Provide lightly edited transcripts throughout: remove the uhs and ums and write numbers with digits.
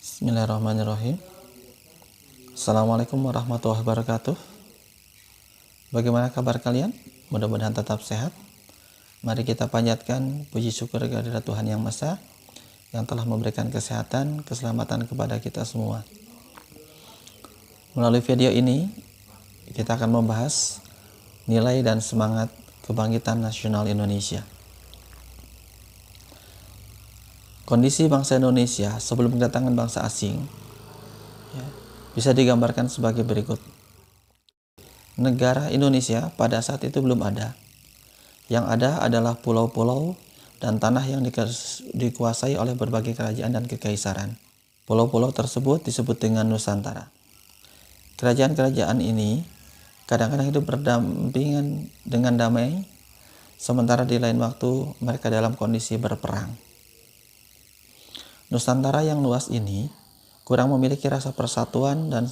Bismillahirrahmanirrahim. Assalamualaikum warahmatullahi wabarakatuh. Bagaimana kabar kalian? Mudah-mudahan tetap sehat. Mari kita panjatkan puji syukur kehadirat Tuhan Yang Maha Esa yang telah memberikan kesehatan, keselamatan kepada kita semua. Melalui video ini, kita akan membahas nilai dan semangat kebangkitan nasional Indonesia. Kondisi bangsa Indonesia sebelum kedatangan bangsa asing bisa digambarkan sebagai berikut. Negara Indonesia pada saat itu belum ada. Yang ada adalah pulau-pulau dan tanah yang dikuasai oleh berbagai kerajaan dan kekaisaran. Pulau-pulau tersebut disebut dengan Nusantara. Kerajaan-kerajaan ini kadang-kadang hidup berdampingan dengan damai, sementara di lain waktu mereka dalam kondisi berperang. Nusantara yang luas ini kurang memiliki rasa persatuan dan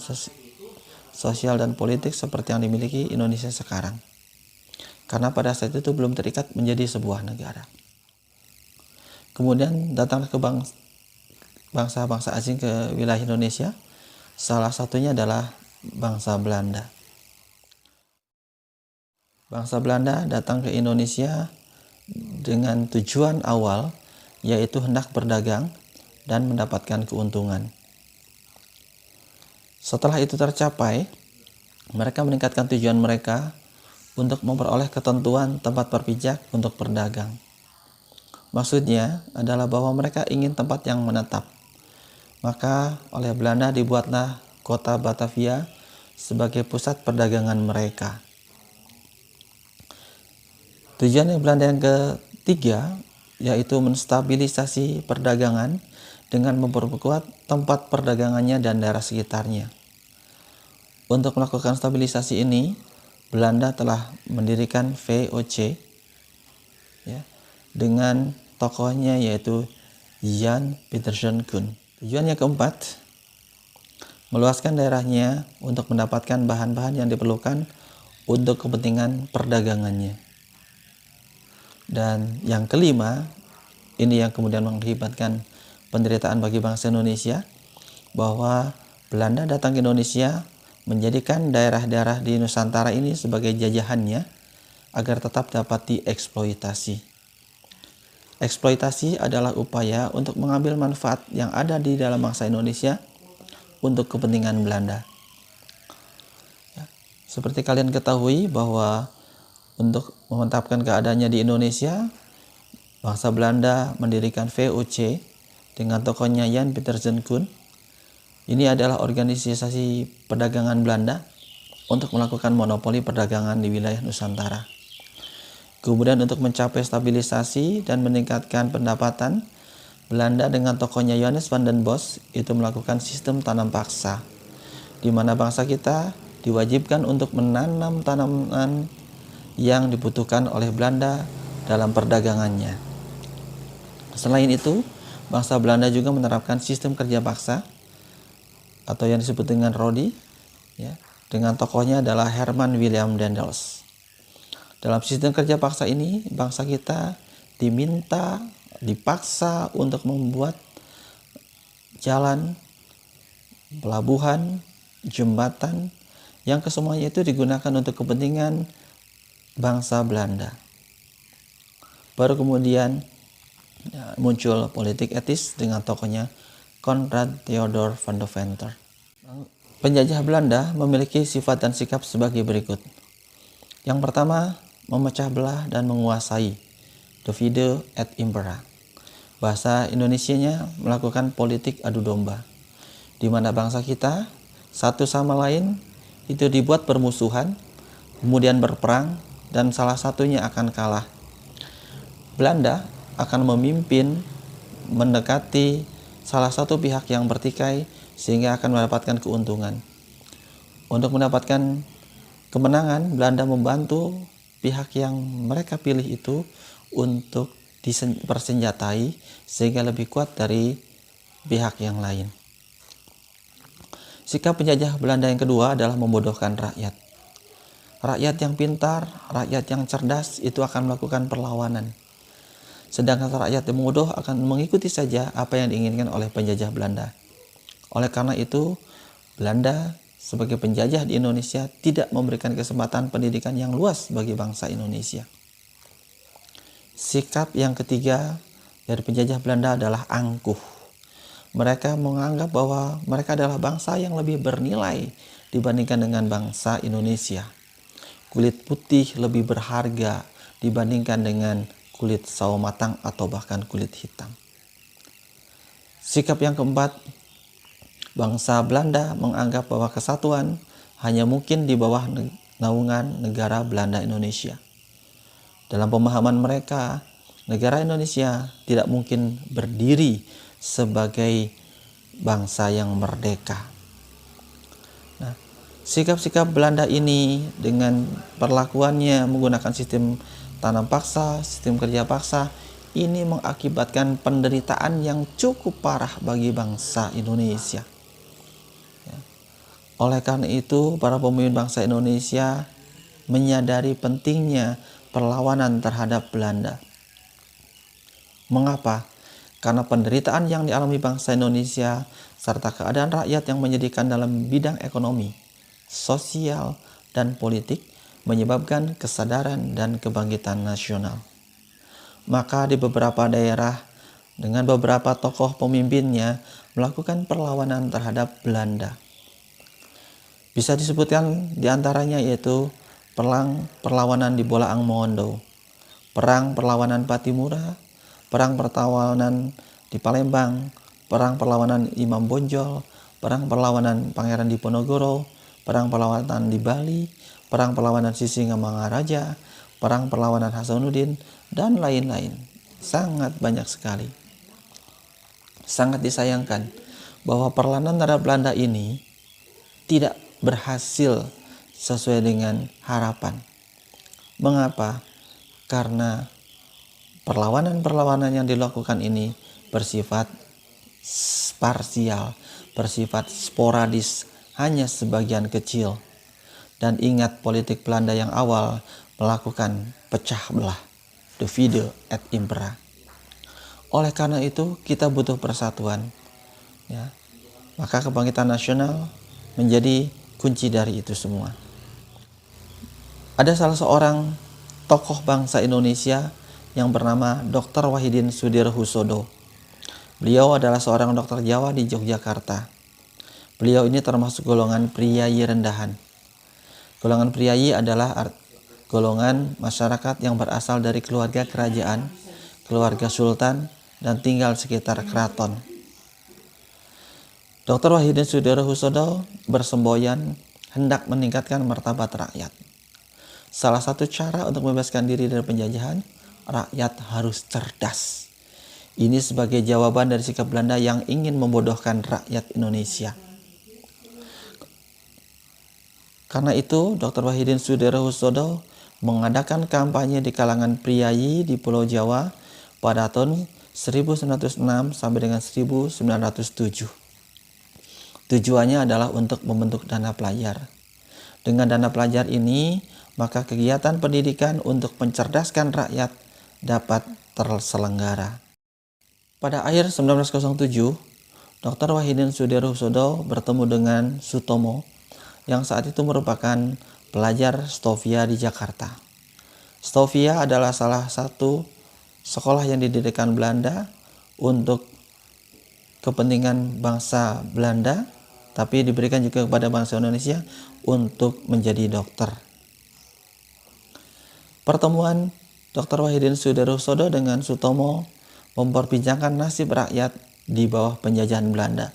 sosial dan politik seperti yang dimiliki Indonesia sekarang. Karena pada saat itu belum terikat menjadi sebuah negara. Kemudian datang ke bangsa-bangsa asing ke wilayah Indonesia. Salah satunya adalah bangsa Belanda. Bangsa Belanda datang ke Indonesia dengan tujuan awal, yaitu hendak berdagang dan mendapatkan keuntungan. Setelah itu tercapai, mereka meningkatkan tujuan mereka untuk memperoleh ketentuan tempat berpijak untuk berdagang. Maksudnya adalah bahwa mereka ingin tempat yang menetap. Maka oleh Belanda dibuatlah kota Batavia sebagai pusat perdagangan mereka. Tujuan Belanda yang ketiga yaitu menstabilisasi perdagangan dengan memperkuat tempat perdagangannya dan daerah sekitarnya. Untuk melakukan stabilisasi ini, Belanda telah mendirikan VOC dengan tokohnya yaitu Jan Pieterszoon Koen. Tujuan yang keempat, meluaskan daerahnya untuk mendapatkan bahan-bahan yang diperlukan untuk kepentingan perdagangannya. Dan yang kelima, ini yang kemudian mengakibatkan penderitaan bagi bangsa Indonesia, bahwa Belanda datang ke Indonesia menjadikan daerah-daerah di Nusantara ini sebagai jajahannya agar tetap dapat dieksploitasi. Eksploitasi adalah upaya untuk mengambil manfaat yang ada di dalam bangsa Indonesia untuk kepentingan Belanda. Seperti kalian ketahui bahwa untuk memantapkan keadaannya di Indonesia, bangsa Belanda mendirikan VOC dengan tokohnya Jan Pieterszoon Koen. Ini adalah organisasi perdagangan Belanda untuk melakukan monopoli perdagangan di wilayah Nusantara. Kemudian untuk mencapai stabilisasi dan meningkatkan pendapatan, Belanda dengan tokohnya Johannes van den Bosch itu melakukan sistem tanam paksa, di mana bangsa kita diwajibkan untuk menanam tanaman yang dibutuhkan oleh Belanda dalam perdagangannya. Selain itu, bangsa Belanda juga menerapkan sistem kerja paksa atau yang disebut dengan Rodi, dengan tokohnya adalah Herman William Daendels. Dalam sistem kerja paksa ini, bangsa kita dipaksa untuk membuat jalan, pelabuhan, jembatan, yang kesemuanya itu digunakan untuk kepentingan bangsa Belanda. Baru kemudian muncul politik etis dengan tokohnya Konrad Theodor van Deventer. Penjajah Belanda memiliki sifat dan sikap sebagai berikut. Yang pertama, memecah belah dan menguasai, divide et impera. Bahasa Indonesianya melakukan politik adu domba, di mana bangsa kita satu sama lain itu dibuat bermusuhan, kemudian berperang, dan salah satunya akan kalah. Belanda akan memimpin mendekati salah satu pihak yang bertikai sehingga akan mendapatkan keuntungan. Untuk mendapatkan kemenangan, Belanda membantu pihak yang mereka pilih itu untuk dipersenjatai sehingga lebih kuat dari pihak yang lain. Sikap penjajah Belanda yang kedua adalah membodohkan rakyat. Rakyat yang pintar, rakyat yang cerdas itu akan melakukan perlawanan. Sedangkan rakyat yang bodoh akan mengikuti saja apa yang diinginkan oleh penjajah Belanda. Oleh karena itu, Belanda sebagai penjajah di Indonesia tidak memberikan kesempatan pendidikan yang luas bagi bangsa Indonesia. Sikap yang ketiga dari penjajah Belanda adalah angkuh. Mereka menganggap bahwa mereka adalah bangsa yang lebih bernilai dibandingkan dengan bangsa Indonesia. Kulit putih lebih berharga dibandingkan dengan kulit sawo matang atau bahkan kulit hitam. Sikap yang keempat, bangsa Belanda menganggap bahwa kesatuan hanya mungkin di bawah naungan negara Belanda Indonesia. Dalam pemahaman mereka, negara Indonesia tidak mungkin berdiri sebagai bangsa yang merdeka. Nah, sikap-sikap Belanda ini dengan perlakuannya menggunakan sistem tanam paksa, sistem kerja paksa, ini mengakibatkan penderitaan yang cukup parah bagi bangsa Indonesia. Oleh karena itu, para pemimpin bangsa Indonesia menyadari pentingnya perlawanan terhadap Belanda. Mengapa? Karena penderitaan yang dialami bangsa Indonesia serta keadaan rakyat yang menyedihkan dalam bidang ekonomi, sosial, dan politik menyebabkan kesadaran dan kebangkitan nasional. Maka di beberapa daerah dengan beberapa tokoh pemimpinnya melakukan perlawanan terhadap Belanda. Bisa disebutkan diantaranya yaitu perlawanan di Bolaang Mongondo, perang perlawanan Patimura, perang perlawanan di Palembang, perang perlawanan Imam Bonjol, perang perlawanan Pangeran Diponegoro, perang perlawanan di Bali, perang perlawanan Sisingamangaraja, perang perlawanan Hasanuddin, dan lain-lain. Sangat banyak sekali. Sangat disayangkan bahwa perlawanan terhadap Belanda ini tidak berhasil sesuai dengan harapan. Mengapa? Karena perlawanan-perlawanan yang dilakukan ini bersifat parsial, bersifat sporadis, hanya sebagian kecil. Dan ingat, politik Belanda yang awal melakukan pecah belah, divide et impera. Oleh karena itu, kita butuh persatuan. Ya. Maka kebangkitan nasional menjadi kunci dari itu semua. Ada salah seorang tokoh bangsa Indonesia yang bernama Dr. Wahidin Sudirohusodo. Beliau adalah seorang dokter Jawa di Yogyakarta. Beliau ini termasuk golongan priyayi rendahan. Golongan priyayi adalah golongan masyarakat yang berasal dari keluarga kerajaan, keluarga sultan, dan tinggal sekitar keraton. Dr. Wahidin Sudirohusodo bersemboyan hendak meningkatkan martabat rakyat. Salah satu cara untuk membebaskan diri dari penjajahan, rakyat harus cerdas. Ini sebagai jawaban dari sikap Belanda yang ingin membodohkan rakyat Indonesia. Karena itu, Dr. Wahidin Sudirohusodo mengadakan kampanye di kalangan priyayi di Pulau Jawa pada tahun 1906 sampai dengan 1907. Tujuannya adalah untuk membentuk dana pelajar. Dengan dana pelajar ini, maka kegiatan pendidikan untuk mencerdaskan rakyat dapat terselenggara. Pada akhir 1907, Dr. Wahidin Sudirohusodo bertemu dengan Sutomo yang saat itu merupakan pelajar Stovia di Jakarta. Stovia adalah salah satu sekolah yang didirikan Belanda untuk kepentingan bangsa Belanda, tapi diberikan juga kepada bangsa Indonesia untuk menjadi dokter. Pertemuan Dr. Wahidin Sudirohusodo dengan Sutomo memperbincangkan nasib rakyat di bawah penjajahan Belanda.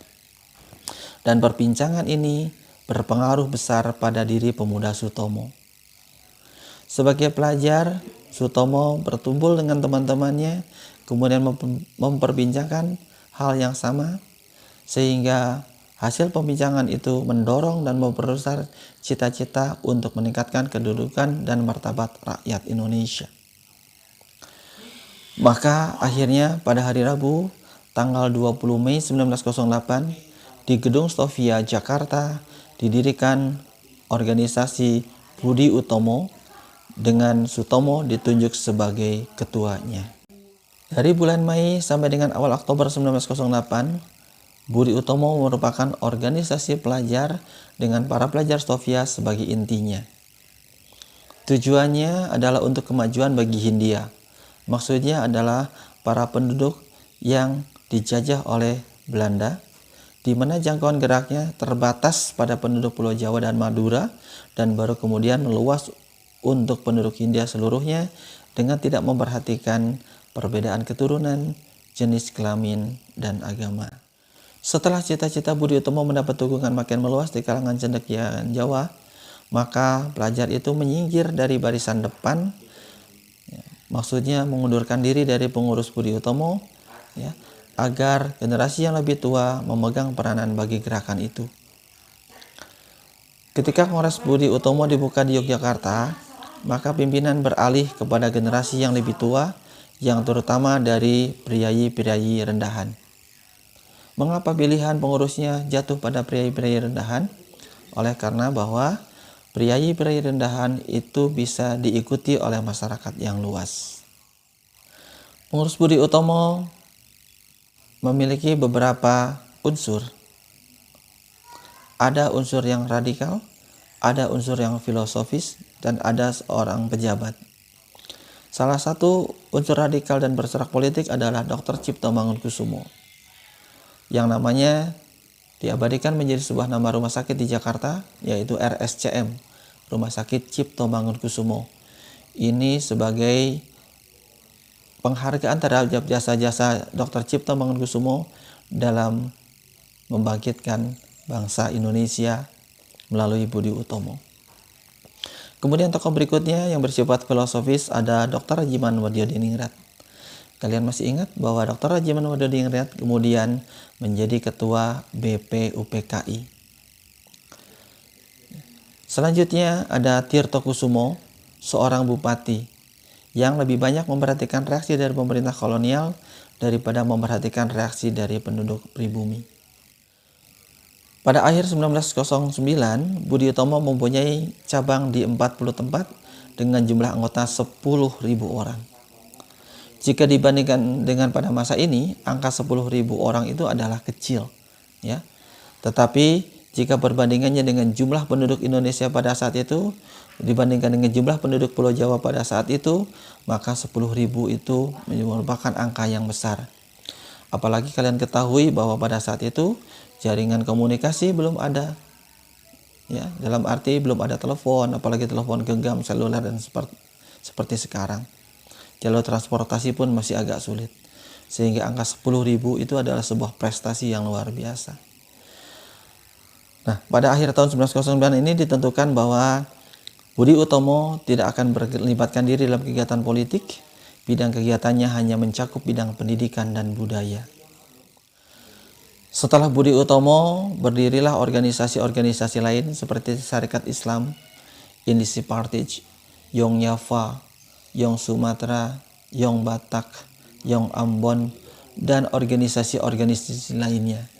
Dan perbincangan ini berpengaruh besar pada diri pemuda Sutomo. Sebagai pelajar, Sutomo berkumpul dengan teman-temannya, kemudian memperbincangkan hal yang sama, sehingga hasil pembincangan itu mendorong dan memperbesar cita-cita untuk meningkatkan kedudukan dan martabat rakyat Indonesia. Maka akhirnya pada hari Rabu, tanggal 20 Mei 1908, di Gedung Stovia, Jakarta, didirikan organisasi Budi Utomo dengan Sutomo ditunjuk sebagai ketuanya. Dari bulan Mei sampai dengan awal Oktober 1908, Budi Utomo merupakan organisasi pelajar dengan para pelajar Stovia sebagai intinya. Tujuannya adalah untuk kemajuan bagi Hindia. Maksudnya adalah para penduduk yang dijajah oleh Belanda, di mana jangkauan geraknya terbatas pada penduduk Pulau Jawa dan Madura, dan baru kemudian meluas untuk penduduk Hindia seluruhnya dengan tidak memperhatikan perbedaan keturunan, jenis kelamin, dan agama. Setelah cita-cita Budi Utomo mendapat dukungan makin meluas di kalangan cendekiawan Jawa, maka pelajar itu menyingkir dari barisan depan, maksudnya mengundurkan diri dari pengurus Budi Utomo, agar generasi yang lebih tua memegang peranan bagi gerakan itu. Ketika Kongres Budi Utomo dibuka di Yogyakarta, maka pimpinan beralih kepada generasi yang lebih tua, yang terutama dari priayi-priayi rendahan. Mengapa pilihan pengurusnya jatuh pada priayi-priayi rendahan? Oleh karena bahwa priayi-priayi rendahan itu bisa diikuti oleh masyarakat yang luas. Pengurus Budi Utomo memiliki beberapa unsur. Ada unsur yang radikal, ada unsur yang filosofis, dan ada seorang pejabat. Salah satu unsur radikal dan berserak politik adalah Dr. Cipto Mangunkusumo, yang namanya diabadikan menjadi sebuah nama rumah sakit di Jakarta, yaitu RSCM, Rumah Sakit Cipto Mangunkusumo. Ini sebagai penghargaan terhadap jasa-jasa Dr. Cipto Mangunkusumo dalam membangkitkan bangsa Indonesia melalui Budi Utomo. Kemudian tokoh berikutnya yang bersifat filosofis ada Dr. Rajiman Wadya-Diningrat. Kalian masih ingat bahwa Dr. Rajiman Wadya-Diningrat kemudian menjadi ketua BPUPKI. Selanjutnya ada Tirto Kusumo, seorang bupati yang lebih banyak memperhatikan reaksi dari pemerintah kolonial daripada memperhatikan reaksi dari penduduk pribumi. Pada akhir 1909, Budi Utomo mempunyai cabang di 40 tempat dengan jumlah anggota 10.000 orang. Jika dibandingkan dengan pada masa ini, angka 10.000 orang itu adalah kecil, ya. Tetapi jika perbandingannya dengan jumlah penduduk Indonesia pada saat itu, dibandingkan dengan jumlah penduduk Pulau Jawa pada saat itu, maka 10.000 itu merupakan angka yang besar. Apalagi kalian ketahui bahwa pada saat itu jaringan komunikasi belum ada, ya, dalam arti belum ada telepon, apalagi telepon genggam, seluler, dan seperti sekarang. Jalur transportasi pun masih agak sulit, sehingga angka 10.000 itu adalah sebuah prestasi yang luar biasa. Nah, pada akhir tahun 1909 ini ditentukan bahwa Budi Utomo tidak akan berlibatkan diri dalam kegiatan politik. Bidang kegiatannya hanya mencakup bidang pendidikan dan budaya. Setelah Budi Utomo, berdirilah organisasi-organisasi lain seperti Syarikat Islam, Indisi Partij, Yong Java, Yong Sumatera, Yong Batak, Yong Ambon, dan organisasi-organisasi lainnya.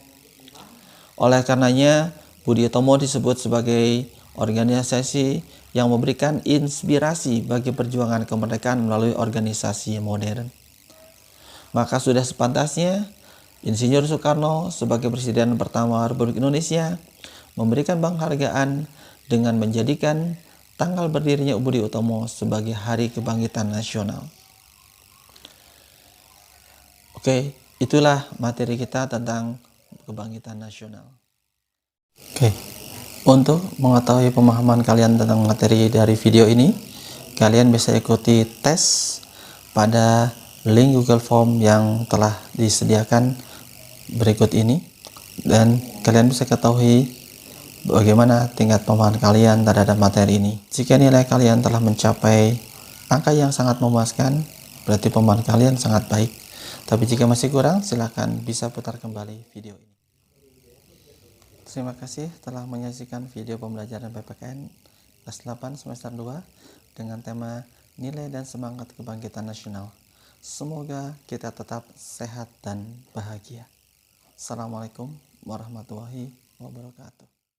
Oleh karenanya, Budi Utomo disebut sebagai organisasi yang memberikan inspirasi bagi perjuangan kemerdekaan melalui organisasi modern. Maka sudah sepantasnya Insinyur Soekarno sebagai Presiden pertama Republik Indonesia memberikan penghargaan dengan menjadikan tanggal berdirinya Budi Utomo sebagai Hari Kebangkitan Nasional. Oke, itulah materi kita tentang kebangkitan nasional. Oke, untuk mengetahui pemahaman kalian tentang materi dari video ini, kalian bisa ikuti tes pada link Google Form yang telah disediakan berikut ini, dan kalian bisa ketahui bagaimana tingkat pemahaman kalian terhadap materi ini. Jika nilai kalian telah mencapai angka yang sangat memuaskan, berarti pemahaman kalian sangat baik. Tapi jika masih kurang, silahkan bisa putar kembali video ini. Terima kasih telah menyaksikan video pembelajaran PPKN kelas 8 semester 2 dengan tema Nilai dan Semangat Kebangkitan Nasional. Semoga kita tetap sehat dan bahagia. Assalamualaikum warahmatullahi wabarakatuh.